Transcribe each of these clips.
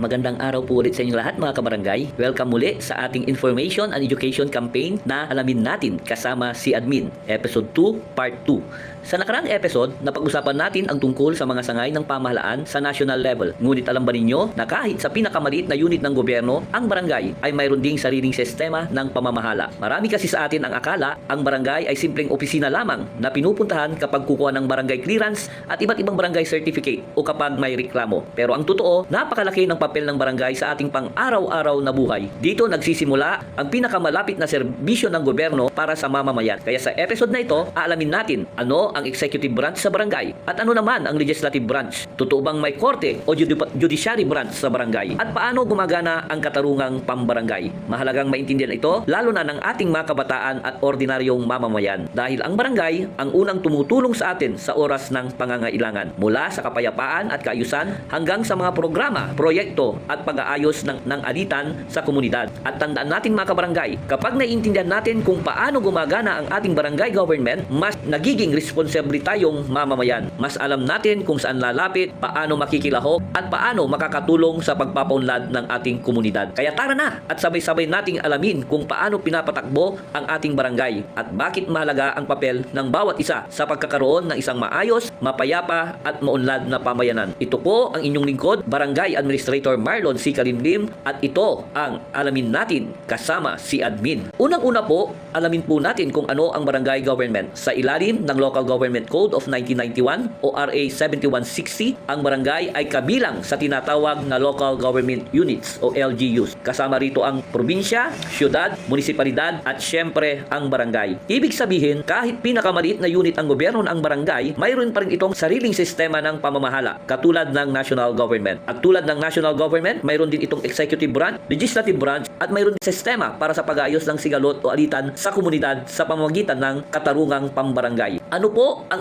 Magandang araw po ulit sa inyong lahat mga kabarangay. Welcome muli sa ating Information and Education Campaign na alamin natin kasama si Admin, Episode 2, Part 2. Sa nakaraang episode, napag-usapan natin ang tungkol sa mga sangay ng pamahalaan sa national level. Ngunit alam ba ninyo na kahit sa pinakamaliit na unit ng gobyerno, ang barangay ay mayroon ding sariling sistema ng pamamahala. Marami kasi sa atin ang akala ang barangay ay simpleng opisina lamang na pinupuntahan kapag kukuha ng barangay clearance at iba't ibang barangay certificate o kapag may reklamo. Pero ang totoo, napakalaki ng papel ng barangay sa ating pang-araw-araw na buhay. Dito nagsisimula ang pinakamalapit na serbisyo ng gobyerno para sa mamamayan. Kaya sa episode na ito, aalamin natin ano ang executive branch sa barangay at ano naman ang legislative branch. Totoo bang may korte o judiciary branch sa barangay? At paano gumagana ang katarungang pambarangay? Mahalagang maintindihan ito lalo na ng ating mga kabataan at ordinaryong mamamayan dahil ang barangay ang unang tumutulong sa atin sa oras ng pangangailangan. Mula sa kapayapaan at kaayusan hanggang sa mga programa, proyekto at pag-aayos ng alitan sa komunidad. At tandaan natin mga kabarangay, kapag naiintindihan natin kung paano gumagana ang ating barangay government, mas nagiging responsable tayong mamamayan. Mas alam natin kung saan lalapit, paano makikilahok, at paano makakatulong sa pagpapaunlad ng ating komunidad. Kaya tara na at sabay-sabay nating alamin kung paano pinapatakbo ang ating barangay at bakit mahalaga ang papel ng bawat isa sa pagkakaroon ng isang maayos, mapayapa at maunlad na pamayanan. Ito po ang inyong lingkod, Barangay Administrator Marlon C. Kalimlim, at ito ang alamin natin kasama si Admin. Unang-una po, alamin po natin kung ano ang barangay government. Sa ilalim ng Local Government Code of 1991 o RA 7160, ang barangay ay kabilang sa tinatawag na Local Government Units o LGUs. Kasama rito ang probinsya, syudad, munisipalidad at syempre ang barangay. Ibig sabihin, kahit pinakamaliit na unit ang gobyerno ng barangay, mayroon pa rin itong sariling sistema ng pamamahala katulad ng national government. At tulad ng national government, mayroon din itong executive branch, legislative branch at mayroon din sistema para sa pag-aayos ng sigalot o alitan sa komunidad sa pamamagitan ng katarungang pambarangay. Ano po ang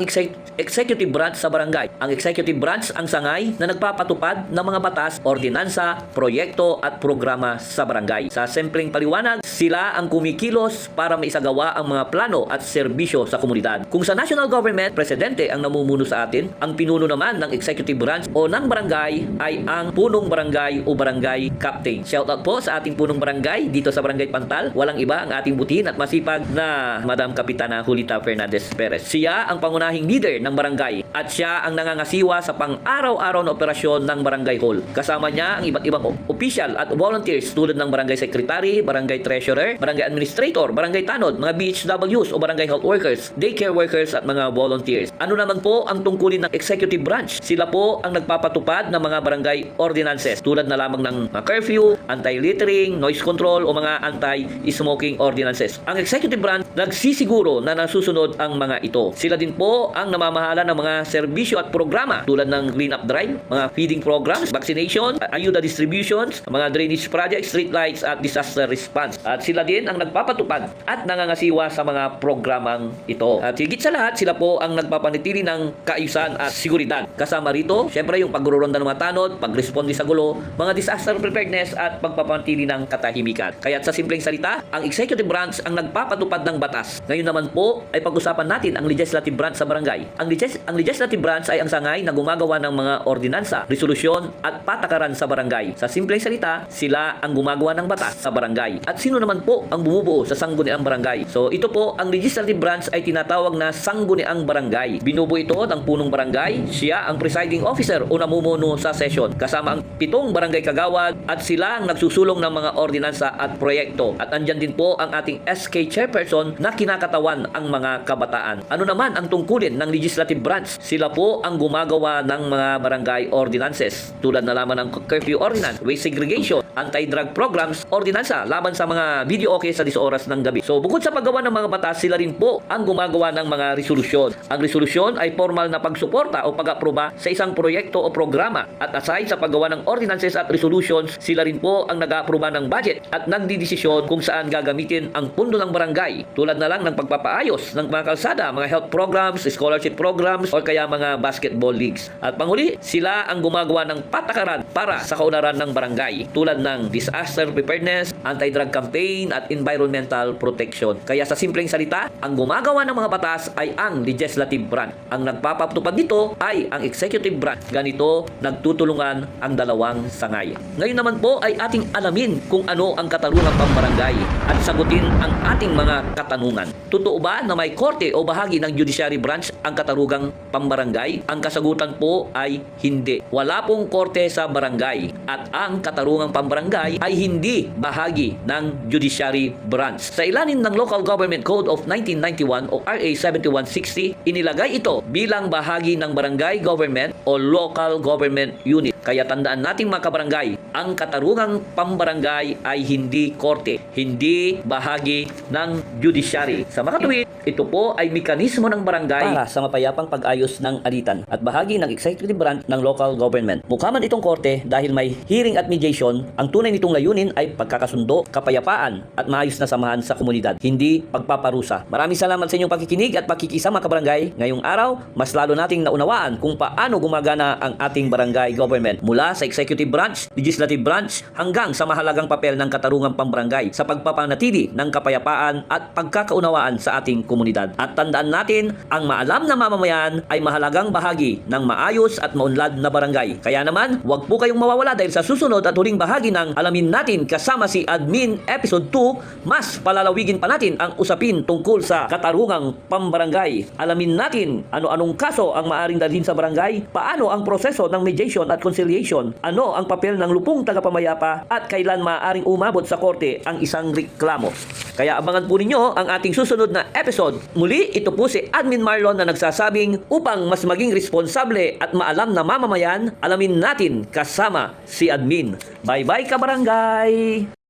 executive branch sa barangay? Ang executive branch ang sangay na nagpapatupad ng mga batas, ordinansa, proyekto at programa sa barangay. Sa simpleng paliwanag, sila ang kumikilos para maisagawa ang mga plano at serbisyo sa komunidad. Kung sa national government, presidente ang namumuno sa atin, ang pinuno naman ng executive branch o ng barangay ay ang punong barangay o barangay captain. Shoutout po sa ating punong barangay dito sa Barangay Pantal. Walang iba ang ating butin at masipag na Madam Kapitana Julita Fernandez Perez. Siya ang pangunahing leader ng barangay at siya ang nangangasiwa sa pang-araw-araw na operasyon ng barangay hall. Kasama niya ang iba't ibang official at volunteers tulad ng barangay secretary, barangay treasurer, barangay administrator, barangay tanod, mga BHWs o barangay health workers, daycare workers at mga volunteers. Ano naman po ang tungkulin ng executive branch? Sila po ang nagpapatupad ng mga barangay ordinances tulad na lamang ng curfew, anti-littering, noise control o mga anti-smoking ordinances. Ang executive branch nagsisiguro na nasusunod ang mga ito. Sila din po ang namamahala ng mga serbisyo at programa tulad ng clean-up drive, mga feeding programs, vaccination, ayuda distributions, mga drainage projects, street lights at disaster response. At sila din ang nagpapatupad at nangangasiwa sa mga programang ito. At higit sa lahat, sila po ang nagpapanatili ng kaayusan at seguridad. Kasama rito, syempre yung pagruronda ng mga tanod, pagresponde sa gulo, mga disaster preparedness at pagpapanatili ng katahimikan. Kaya sa simpleng salita, ang executive branch ang nagpapatupad ng batas. Ngayon naman po ay pag-usapan natin ang legislative branch sa barangay. Ang legislative branch ay ang sangay na gumagawa ng mga ordinansa, resolusyon at patakaran sa barangay. Sa simpleng salita, sila ang gumagawa ng batas sa barangay. At sino naman po ang bumubuo sa sangguniang barangay? So ito po, ang legislative branch ay tinatawag na sangguniang barangay. Binubuo ito ng punong barangay, siya ang presiding officer o namumuno sa session. Kasama ang 7 barangay kagawad at sila ang nagsusulong ng mga ordinansa at proyekto. At andyan din po ang ating SK chairperson na kinakatawan ang mga kabataan. Ano naman ang tungkulin ng legislative branch? Sila po ang gumagawa ng mga barangay ordinances tulad na lamang ng curfew ordinance, waste segregation, anti-drug programs, ordinansa laban sa mga video okay sa 10 oras ng gabi. So bukod sa paggawa ng mga batas, sila rin po ang gumagawa ng mga resolusyon. Ang resolusyon ay formal na pagsuporta o pag-aproba sa isang proyekto o programa. At aside sa paggawa ng ordinances at resolutions, sila rin po ang nag-aaproba ng budget at nagdidesisyon kung saan gagamitin ang pundo ng ng barangay, tulad na lang ng pagpapaayos ng mga kalsada, mga health programs, scholarship programs, o kaya mga basketball leagues. At panghuli, sila ang gumagawa ng patakaran para sa kaunlaran ng barangay, tulad ng disaster preparedness, anti-drug campaign, at environmental protection. Kaya sa simpleng salita, ang gumagawa ng mga batas ay ang legislative branch. Ang nagpapatupad nito ay ang executive branch. Ganito nagtutulungan ang dalawang sangay. Ngayon naman po ay ating alamin kung ano ang katarungang pambarangay at sagutin ang ating mga katanungan. Totoo ba na may korte o bahagi ng judiciary branch ang katarungang pambarangay? Ang kasagutan po ay hindi. Wala pong korte sa barangay at ang katarungang pambarangay ay hindi bahagi ng judiciary branch. Sa ilalim ng Local Government Code of 1991 o RA 7160, inilagay ito bilang bahagi ng barangay government o local government unit. Kaya tandaan nating mga kabarangay, ang katarungang pambarangay ay hindi korte, hindi bahagi ng judiciary. Sa makatuwid, ito po ay mekanismo ng barangay para sa mapayapang pag-ayos ng alitan at bahagi ng executive branch ng local government. Mukha man itong korte dahil may hearing at mediation, ang tunay nitong layunin ay pagkakasundo, kapayapaan at maayos na samahan sa komunidad, hindi pagpaparusa. Maraming salamat sa inyong pakikinig at pakikisama kabarangay. Ngayong araw, mas lalo nating naunawaan kung paano gumagana ang ating barangay government mula sa executive branch, legislative branch hanggang sa mahalagang papel ng katarungang pambarangay sa pagpapanatili ng kapayapaan at pagkakaunawaan sa ating komunidad. At tandaan natin, ang maalam na mamamayan ay mahalagang bahagi ng maayos at maunlad na barangay. Kaya naman, huwag po kayong mawawala dahil sa susunod at huling bahagi ng Alamin Natin kasama si Admin Episode 2, mas palalawigin pa natin ang usapin tungkol sa katarungang pambarangay. Alamin natin ano-anong kaso ang maaring dalhin sa barangay, paano ang proseso ng mediation at conciliation, ano ang papel ng lupong tagapamayapa at kailan maaring umabot sa korte ang isang reklamo. Kaya abangan po ninyo ang ating susunod na episode. Muli, ito po si Admin Marlon na nagsasabing upang mas maging responsable at maalam na mamamayan, alamin natin kasama si Admin. Bye-bye kabarangay!